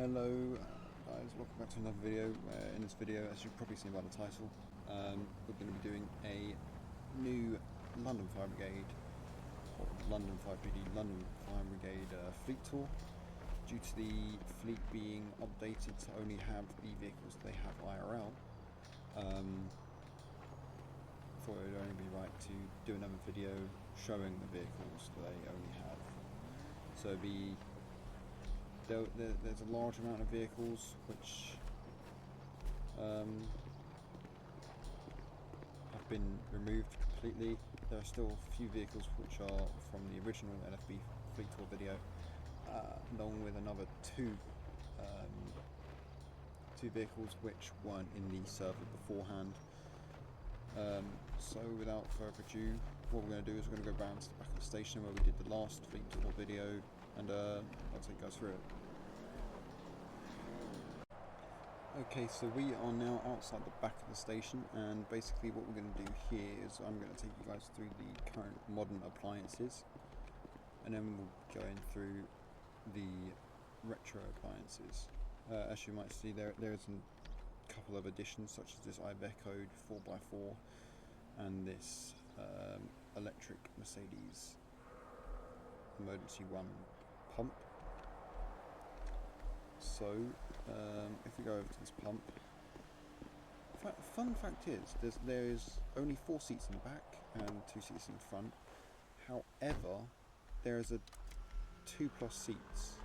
Hello guys, welcome back to another video. In this video, as you've probably seen by the title, we're going to be doing a new London Fire Brigade, or London FivePD, London Fire Brigade fleet tour. Due to the fleet being updated to only have the vehicles they have IRL, thought it would only be right to do another video showing the vehicles that they only have. So there's a large amount of vehicles which have been removed completely. There are still a few vehicles which are from the original LFB Fleet Tour video, along with another two vehicles which weren't in the server beforehand. So without further ado, what we're going to do is we're going to go round to the back of the station where we did the last Fleet Tour video, and I'll take you guys through it. Okay, so we are now outside the back of the station, and basically what we're going to do here is I'm going to take you guys through the current modern appliances, and then we'll go in through the retro appliances. As you might see, there's a couple of additions, such as this Iveco 4x4 and this electric Mercedes emergency run pump. So if we go over to this pump, fun fact is there's only 4 seats in the back and 2 seats in the front. However, there is a 2+ seats,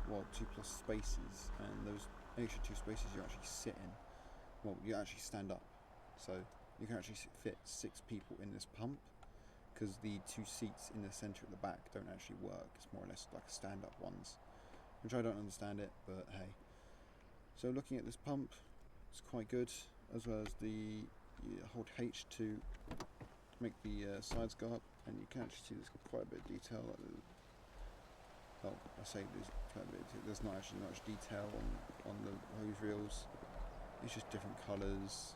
well, 2+ spaces, and those extra 2 spaces you actually sit in. Well, you actually stand up, so you can actually fit 6 people in this pump, because the 2 seats in the centre at the back don't actually work. It's more or less like stand-up ones, which I don't understand it, but hey. So looking at this pump, it's quite good, as well as you hold H to make the sides go up, and you can actually see there's quite a bit of detail. Well, I say there's not actually much detail on the hose reels. It's just different colours,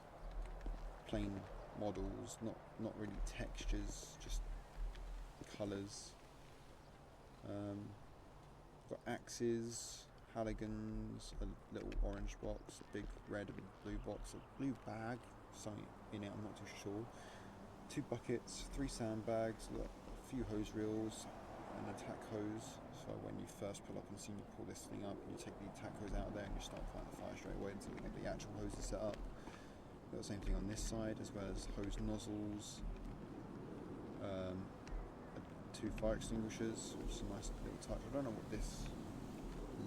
plain models, not really textures, just colours. Got axes, haligans, a little orange box, big red and blue box, a blue bag, something in it, I'm not too sure. 2 buckets, 3 sandbags, a few hose reels, an attack hose. So when you first pull up and see you pull this thing up, and you take the attack hose out there and you start fighting the fire straight away until you get the actual hoses set up. Got the same thing on this side, as well as hose nozzles, 2 fire extinguishers, which is a nice little touch. I don't know what this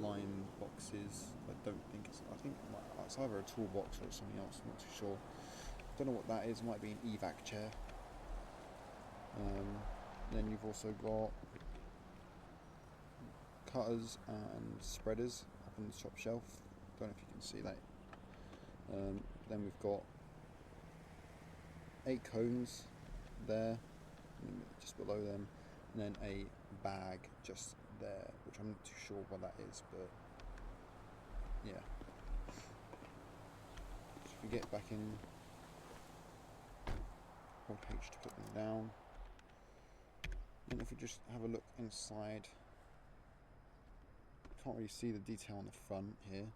line box is. I don't think it's either a toolbox or something else, I'm not too sure. Don't know what that is. It might be an evac chair. Then you've also got cutters and spreaders up on the top shelf. Don't know if you can see that. Then we've got 8 cones there, just below them, and then a bag just there, which I'm not too sure what that is, but yeah. So if we get back in, hold H to put them down, and if we just have a look inside, can't really see the detail on the front here.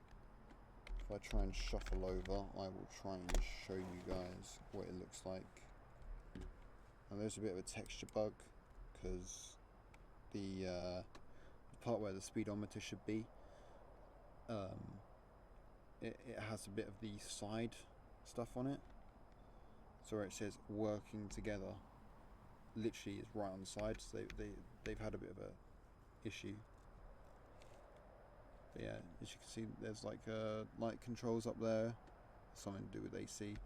If I try and shuffle over, I will try and show you guys what it looks like. And there's a bit of a texture bug, because the part where the speedometer should be, it has a bit of the side stuff on it. So where it says working together, literally is right on the side. So they've had a bit of a issue. But yeah, as you can see, there's like light controls up there, something to do with AC.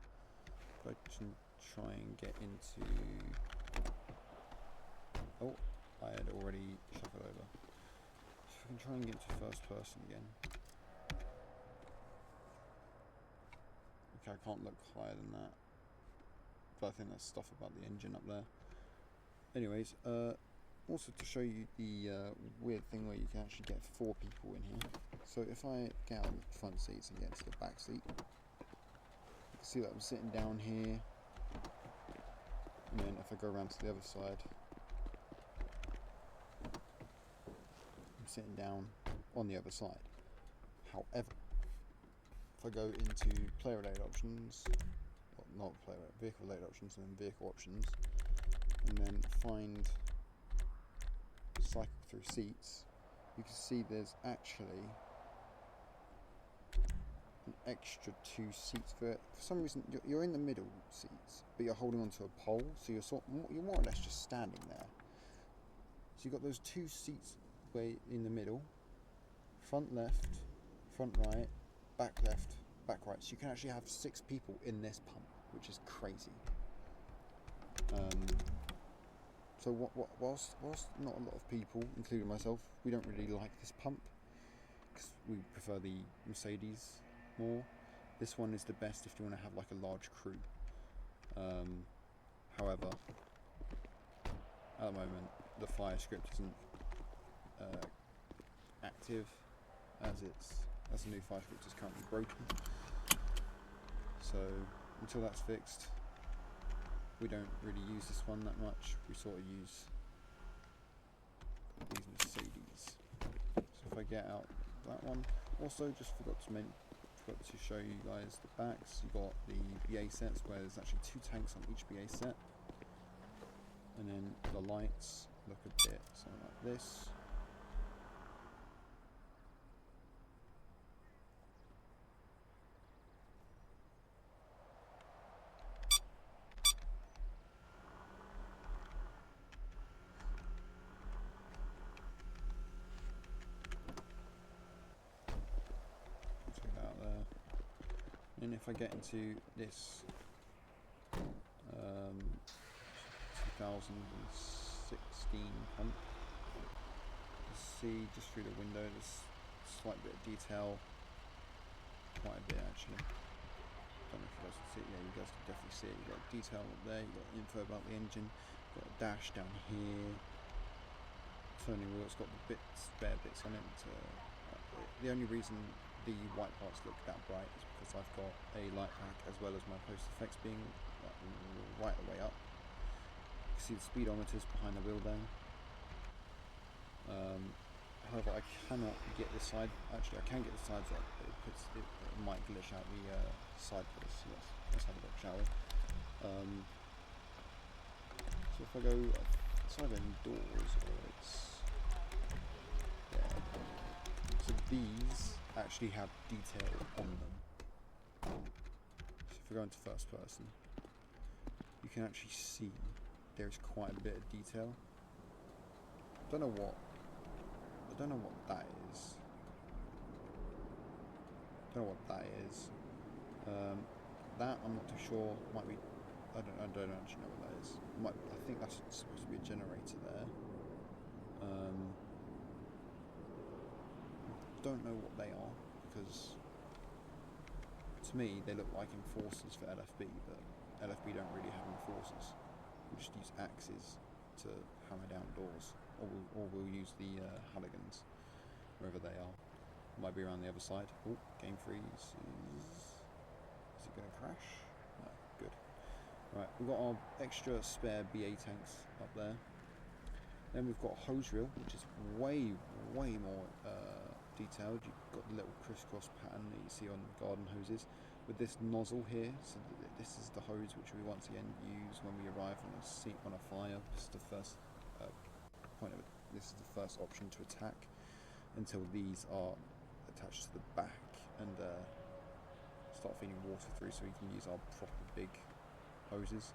If I can try and get into, oh, I had already shuffled over. So if I can try and get into first person again. Okay, I can't look higher than that, but I think that's stuff about the engine up there. Anyways, also to show you the weird thing where you can actually get 4 people in here. So if I get out of the front seats and get into the back seat, you can see that I'm sitting down here, and then if I go around to the other side, I'm sitting down on the other side. However, if I go into player related options, well, not player vehicle related options, and then vehicle options, and then find cycle through seats, you can see there's actually an extra 2 seats for it. For some reason, you're in the middle seats, but you're holding onto a pole, so you're more or less just standing there. So you've got those 2 seats way in the middle, front left, front right, back left, back right. So you can actually have 6 people in this pump, which is crazy. So whilst not a lot of people, including myself, we don't really like this pump because we prefer the Mercedes more. This one is the best if you want to have like a large crew. However, at the moment the fire script isn't active as the new fire script is currently broken. So until that's fixed, we don't really use this one that much. We sort of use these Mercedes. So if I get out that one, also just forgot to show you guys the backs. You've got the BA sets where there's actually 2 tanks on each BA set, and then the lights look a bit something like this. And if I get into this 2016 pump, you see just through the window there's a slight bit of detail, quite a bit actually. Don't know if you guys can see it. Yeah, you guys can definitely see it. You've got detail up there, you've got info about the engine, you've got a dash down here, turning wheel, it's got the spare bits on it. The only reason the white parts look that bright is because I've got a light pack as well as my post effects being right the way up. You can see the speedometers behind the wheel there. However, I cannot get the side. Actually, I can get the sides up, but it might glitch out the side pillars. Yes, let's have a look, shall we? So if I go, it's either indoors or it's so these actually have detail on them. So if we go into first person, you can actually see there's quite a bit of detail. I don't know what that is. That I'm not too sure. Might be. I don't actually know what that is. I think that's supposed to be a generator there. Don't know what they are because to me they look like enforcers for LFB, but LFB don't really have enforcers. We just use axes to hammer down doors, or we'll use the Halligans wherever they are. Might be around the other side. Oh, game freeze. Is it going to crash? No, good. Right, we've got our extra spare BA tanks up there. Then we've got a hose reel, which is way more detailed. You've got the little crisscross pattern that you see on garden hoses with this nozzle here. So this is the hose which we once again use when we arrive on a fire. This is the first point of it. This is the first option to attack until these are attached to the back and start feeding water through, so we can use our proper big hoses.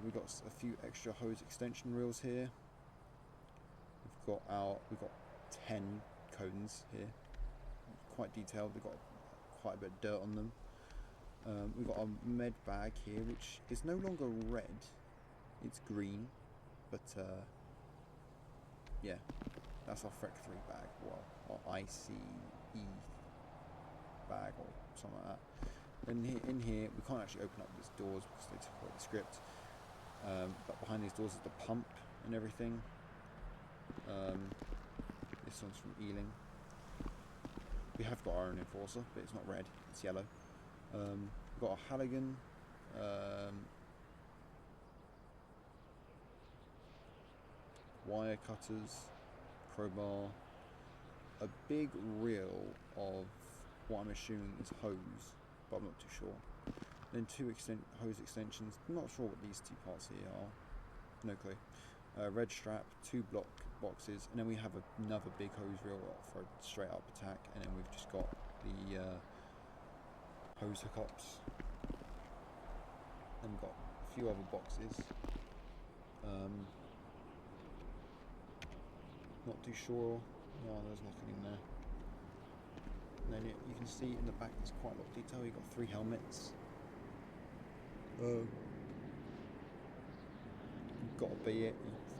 We've got a few extra hose extension reels here. We've got 10 cones here, quite detailed. They've got quite a bit of dirt on them. We've got a med bag here, which is no longer red, it's green, but yeah, that's our FREC 3 bag, well, our ICE bag or something like that. And in here, we can't actually open up these doors because they took away the script, but behind these doors is the pump and everything. This one's from Ealing. We have got our own enforcer, but it's not red, it's yellow. We've got a Halligan, wire cutters, crowbar, a big reel of what I'm assuming is hose, but I'm not too sure. Then two hose extensions, not sure what these two parts here are, no clue. Red strap, two block boxes, and then we have another big hose reel for a straight up attack, and then we've just got the hose hookups. Then we've got a few other boxes. Not too sure. No, there's nothing in there. And then you can see in the back there's quite a lot of detail. You've got 3 helmets.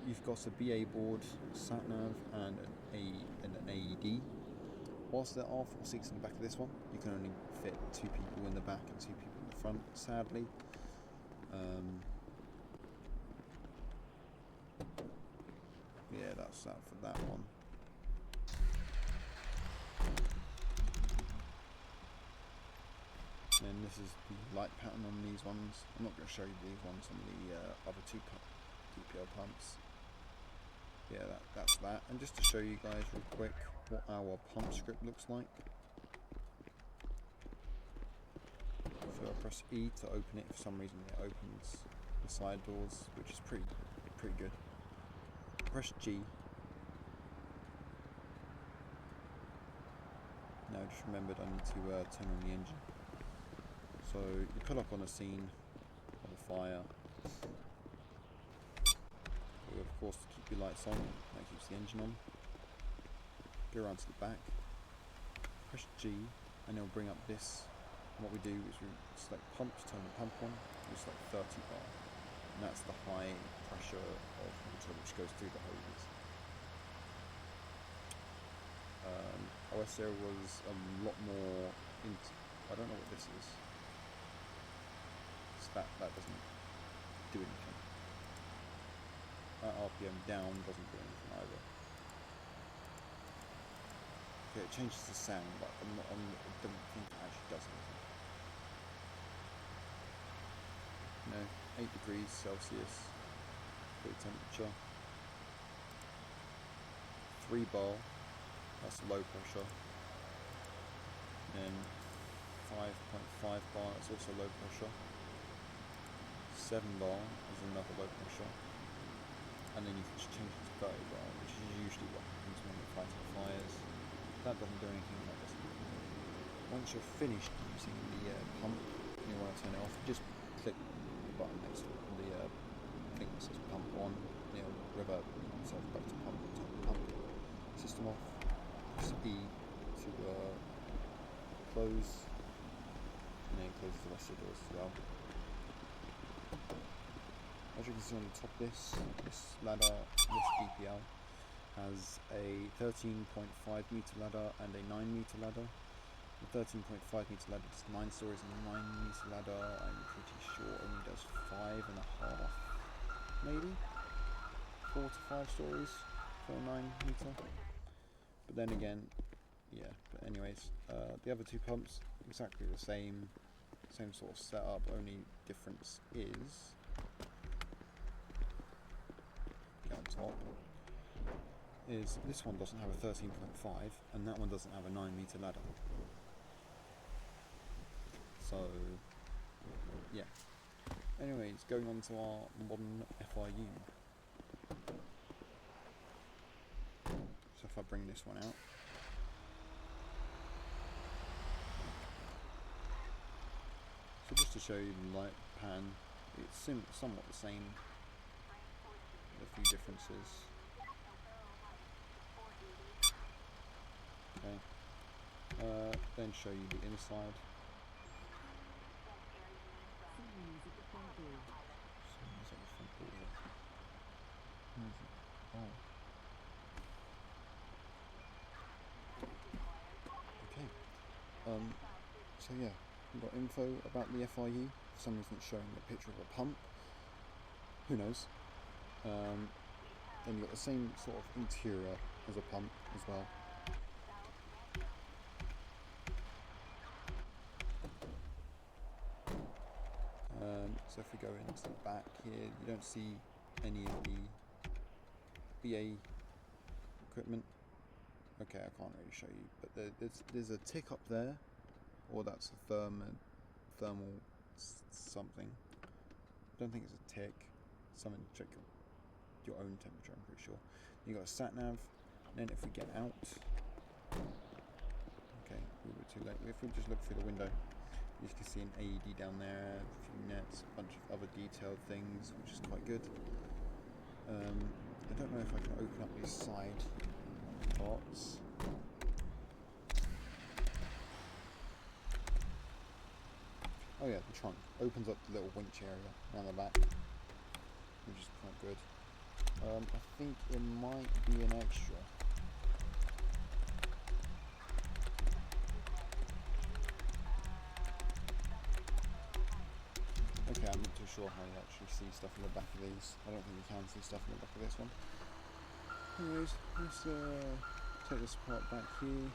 You've got a BA board, sat nav, and an AED. Whilst there are 4 seats in the back of this one, you can only fit 2 people in the back and 2 people in the front, sadly. Yeah, that's that for that one. And this is the light pattern on these ones. I'm not going to show you these ones on the other 2 TPL pumps. Yeah, that's that. And just to show you guys real quick what our pump script looks like. So I press E to open it. For some reason it opens the side doors, which is pretty good. Press G. Now I just remembered I need to turn on the engine. So you pull up on a scene of a fire. You of course to keep your lights on, that keeps the engine on. Go around to the back, press G, and it'll bring up this. And what we do is we select pump to turn the pump on, we select 30 bar. And that's the high pressure of water which goes through the hoses. OSO was a lot more I don't know what this is. That doesn't do anything. That RPM down doesn't do anything either. Okay, it changes the sound, but I don't think it actually does anything. No, 8 degrees Celsius, good temperature. 3 bar, that's low pressure. And then 5.5 bar, that's also low pressure. 7 bar is another low pressure, and then you can just change it to 30 bar, which is usually what happens when you're fighting fires. That doesn't do anything, that doesn't do anything. Once you're finished using the pump and you want to turn it off, just click the button next to the thing that says pump on, and it'll revert itself back to pump, turn the pump system off. Press E to close, and then close the rest of the doors as well. As you can see on the top of this ladder, this DPL has a 13.5 meter ladder and a 9 meter ladder. The 13.5 meter ladder does 9 stories, and the 9 meter ladder, I'm pretty sure, only does 5.5, maybe 4 to 5 stories for a 9 meter. But then again, yeah. But anyways, the other 2 pumps exactly the same sort of setup. Only difference is on top is this one doesn't have a 13.5 and that one doesn't have a 9 meter ladder. So yeah. Anyways, going on to our modern FIU. So if I bring this one out, so just to show you the light pan, it's somewhat the same. A few differences. Okay. Then show you the inside. Someone's at the front door. Oh. Okay. So yeah, we've got info about the FIU. For some reason it's showing a picture of a pump. Who knows? Then you've got the same sort of interior as a pump as well. So if we go into the back here, you don't see any of the BA equipment. Okay, I can't really show you, but there's a tick up there, or that's a thermal something. I don't think it's a tick. Something to check your own temperature, I'm pretty sure. You got a sat nav, and then if we get out, okay, we were too late. If we just look through the window, you can see an AED down there, a few nets, a bunch of other detailed things, which is quite good. I don't know if I can open up these side parts. Oh yeah, the trunk opens up the little winch area around the back, which is quite good. I think it might be an extra. Okay, I'm not too sure how you actually see stuff in the back of these. I don't think you can see stuff in the back of this one. Anyways, let's take this part back here.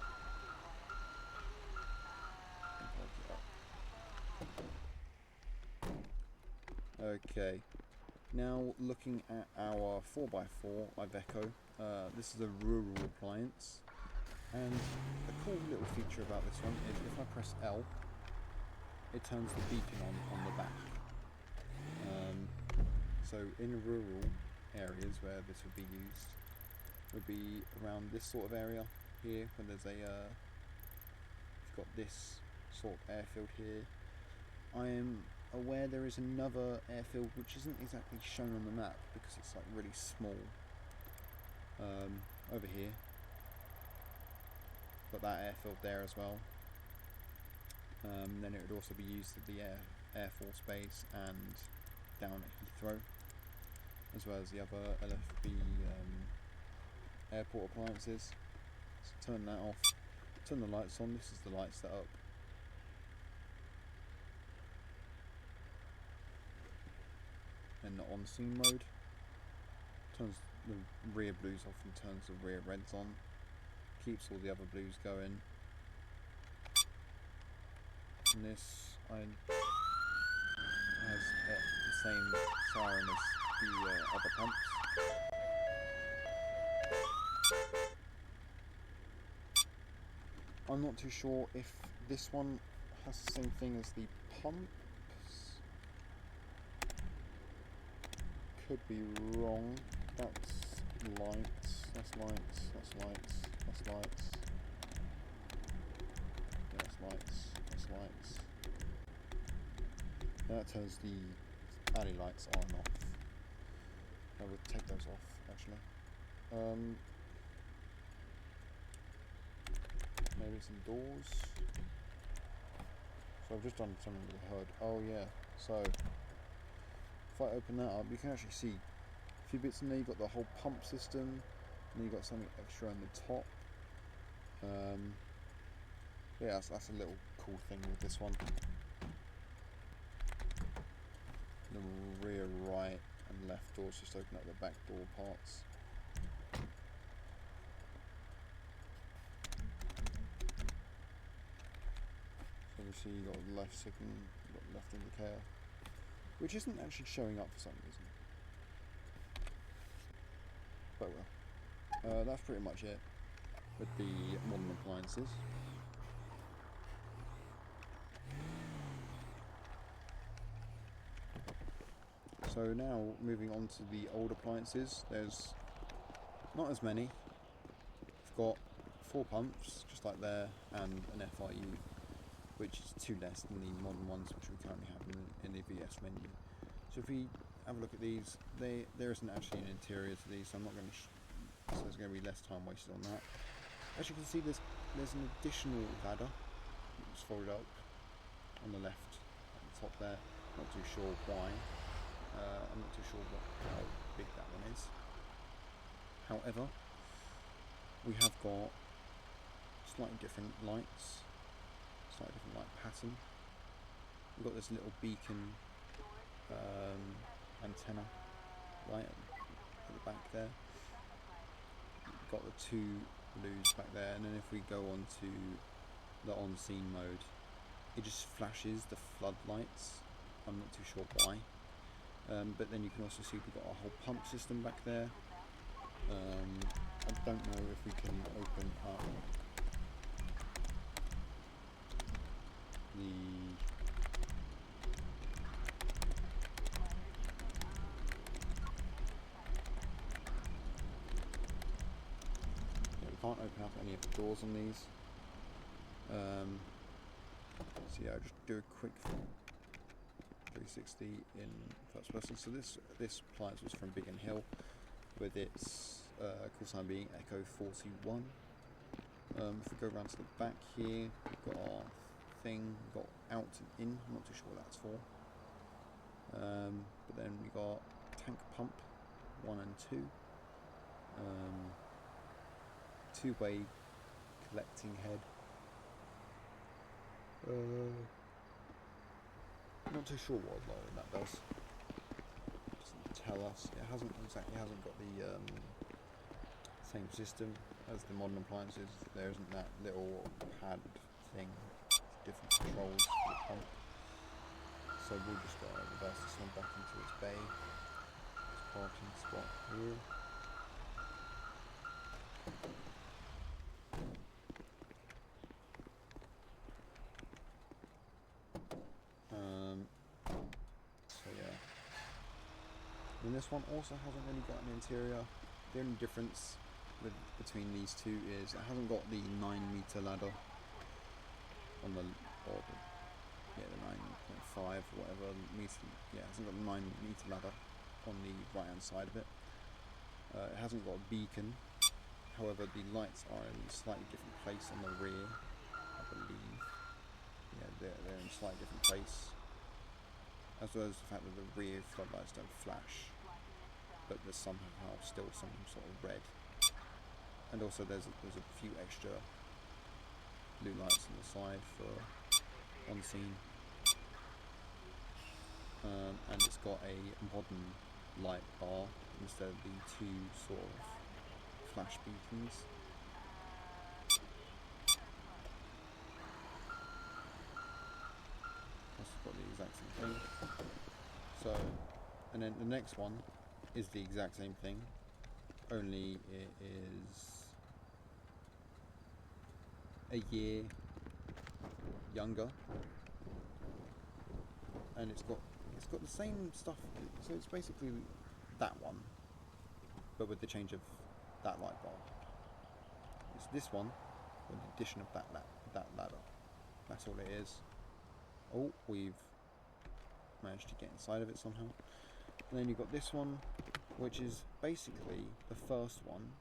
Okay, now looking at our 4x4 Iveco, this is a rural appliance, and a cool little feature about this one is if I press L, it turns the beacon on the back. So in rural areas where this would be used, would be around this sort of area here, when there's a, you've got this sort of airfield here. I am aware there is another airfield which isn't exactly shown on the map because it's like really small, over here, got that airfield there as well. Then it would also be used at the Air Force Base and down at Heathrow, as well as the other LFB airport appliances. So turn that off, turn the lights on. This is the light setup. In the on-scene mode, turns the rear blues off and turns the rear reds on, keeps all the other blues going. And this has the same siren as the other pumps. I'm not too sure if this one has the same thing as the pumps. Could be wrong. That's lights, that's lights, that's lights, that's lights. Yeah, that's lights, that's lights. That turns the alley lights on and off. I would take those off actually. Maybe some doors. So I've just done something with the hood. Oh yeah, so if I open that up, you can actually see a few bits in there. You've got the whole pump system, and then you've got something extra on the top. Yeah, that's a little cool thing with this one. The rear right and left doors just open up the back door parts. So you see you've got left signal, you've got left indicator, which isn't actually showing up for some reason. But well, that's pretty much it with the modern appliances. So now moving on to the old appliances, there's not as many. We've got 4 pumps, just like there, and an FIU, which is 2 less than the modern ones which we currently have in the VS menu. So if we have a look at these, there isn't actually an interior to these, so I'm not going to so there's going to be less time wasted on that. As you can see, there's an additional ladder that's folded up on the left at the top there. Not too sure why. I'm not too sure how big that one is. However, we have got slightly different lights, slightly different light pattern. We've got this little beacon antenna light at the back there. We've got the 2 blues back there, and then if we go on to the on-scene mode, it just flashes the floodlights. I'm not too sure why. But then you can also see we've got a whole pump system back there. I don't know if we can open up the we can't open up any of the doors on these. So yeah, I'll just do a quick 360 in first person. So this appliance was from Biggin Hill, with its call sign being Echo 41. If we go around to the back here, we've got our thing, we've got out and in. I'm not too sure what that's for. But then we got tank pump 1 and 2. Two-way collecting head. Not too sure what that does. Doesn't tell us. It hasn't got the same system as the modern appliances. There isn't that little pad thing. Different controls for the pump. So we'll just reverse this one back into its bay. This parking spot here. So yeah. And this one also hasn't really got an interior. The only difference between these two is it hasn't got the 9-meter ladder on the, the 9.5 or whatever meter. Yeah, it hasn't got the 9-meter ladder on the right hand side of it. It hasn't got a beacon. However, the lights are in a slightly different place on the rear, I believe. Yeah, they're in a slightly different place. As well as the fact that the rear floodlights don't flash, but there's somehow still some sort of red. And also there's a few extra blue lights on the side for on scene. And it's got a modern light bar instead of the two sort of flash beacons. That's got the exact same thing. So, and then the next one is the exact same thing, only it is a year younger, and it's got the same stuff. So it's basically that one, but with the change of that light bulb. It's this one with the addition of that ladder. That's all it is. Oh, we've managed to get inside of it somehow. And then you've got this one, which is basically the first one.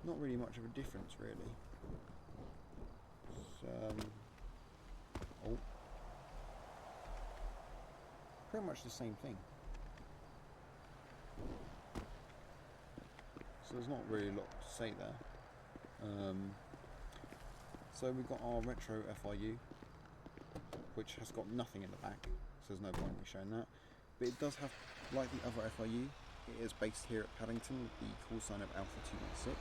Not really much of a difference, really. Oh, pretty much the same thing. So there's not really a lot to say there. So we've got our retro FRU, which has got nothing in the back, so there's no point in me showing that. But it does have, like the other FRU, it is based here at Paddington with the call sign of Alpha 216.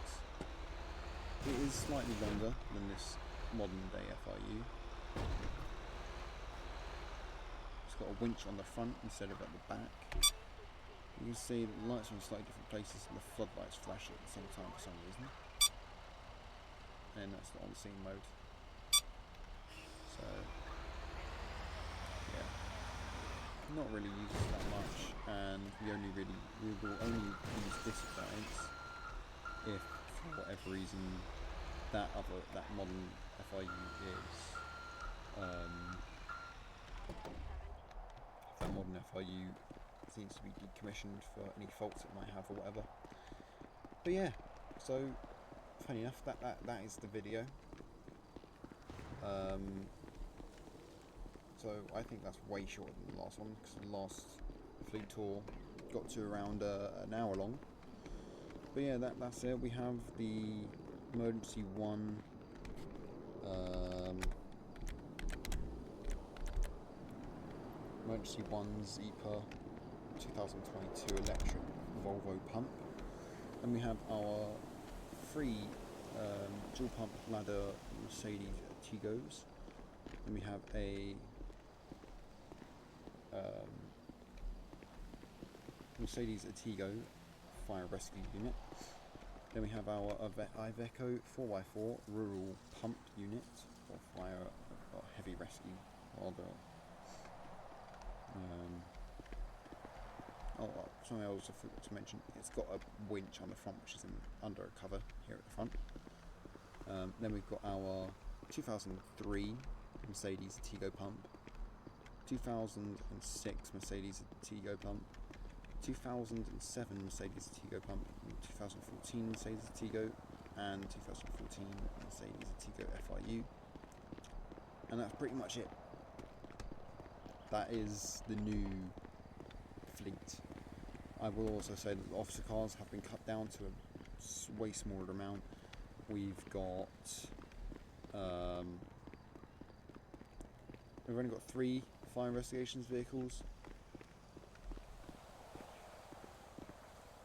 It is slightly longer than this modern day FRU. It's got a winch on the front instead of at the back. You can see that the lights are in slightly different places and the floodlights flash at the same time for some reason. And that's the on-scene mode. So, yeah, not really used that much, and we will only use this appliance if, for whatever reason, that modern FIU is, if that modern FIU seems to be decommissioned for any faults it might have or whatever. But yeah, so funny enough, that is the video. So I think that's way shorter than the last one, because the last fleet tour got to around an hour long. But yeah, that's it. We have the emergency one. Emergency 1 Zeepa 2022 electric Volvo pump, and we have our three dual pump ladder Mercedes Tigos, and we have a Mercedes Artigo fire rescue unit. Then we have our Iveco 4x4 rural pump unit for fire or heavy rescue. Something I also forgot to mention, it's got a winch on the front which is under a cover here at the front. Then we've got our 2003 Mercedes Artigo pump, 2006 Mercedes Artigo pump, 2007 Mercedes Artigo pump, 2014 Mercedes Artigo, and 2014 Mercedes Artigo FIU. And that's pretty much it. That is the new fleet. I will also say that the officer cars have been cut down to a way smaller amount. We've got we've only got 3 fire investigations vehicles,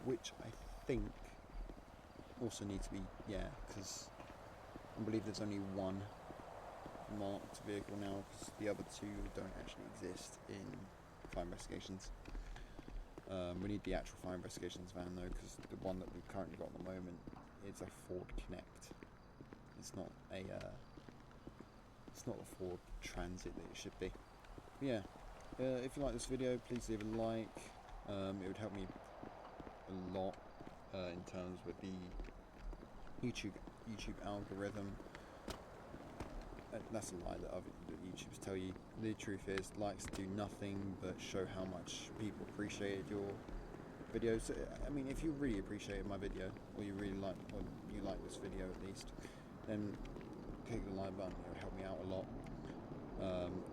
which I think also need to be, because I believe there's only 1 marked vehicle now, because the other 2 don't actually exist in fire investigations. We need the actual fire investigations van though, because the one that we've currently got at the moment is a Ford Connect. It's not a Ford Transit that it should be. But yeah, if you like this video, please leave a like. It would help me a lot in terms with the YouTube algorithm. That's a lie that YouTubers tell you. The truth is, likes do nothing but show how much people appreciated your videos. So, I mean, if you really appreciated my video, or you like this video at least, then click the like button. It would help me out a lot.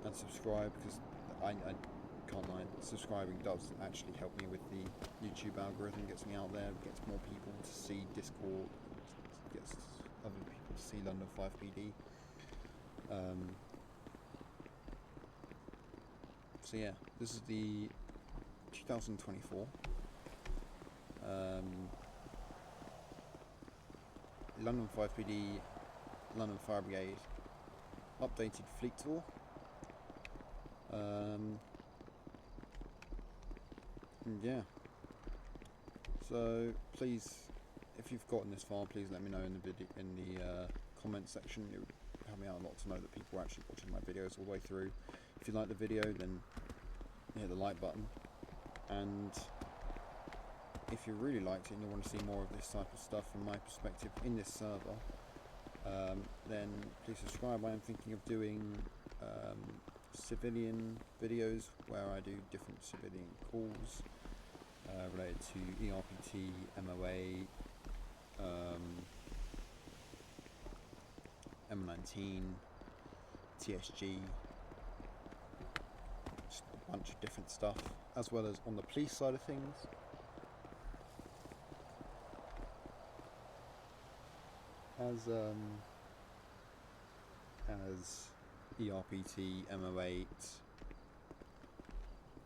And subscribe, because I can't lie, subscribing does actually help me with the YouTube algorithm. Gets me out there, gets more people to see Discord, gets other people to see London FivePD. So yeah, this is the 2024 London FivePD, London Fire Brigade updated fleet tour. Yeah. So please, if you've gotten this far, please let me know in the comment section. It would help me out a lot to know that people are actually watching my videos all the way through. If you like the video, then hit the like button, and if you really liked it and you want to see more of this type of stuff from my perspective in this server, then please subscribe. I am thinking of doing civilian videos where I do different civilian calls related to ERPT, MOA, M19, TSG, just a bunch of different stuff, as well as on the police side of things. As ERPT, MO8,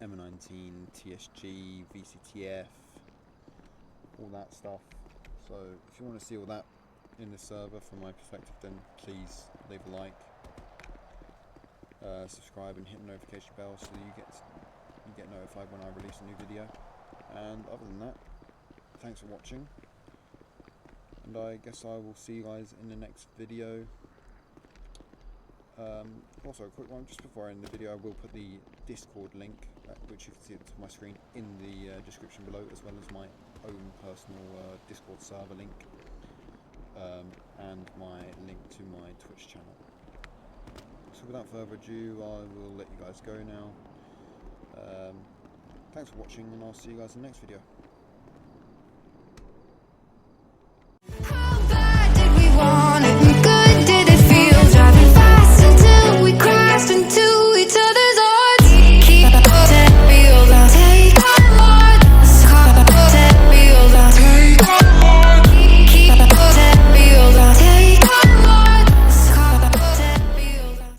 M19, TSG, VCTF, all that stuff. So if you want to see all that in the server from my perspective, then please leave a like, subscribe and hit the notification bell so you get notified when I release a new video. And other than that, thanks for watching, and I guess I will see you guys in the next video. Also a quick one, just before I end the video, I will put the Discord link, which you can see at the top of my screen, in the description below, as well as my own personal Discord server link, and my link to my Twitch channel. So without further ado, I will let you guys go now. Thanks for watching, and I'll see you guys in the next video.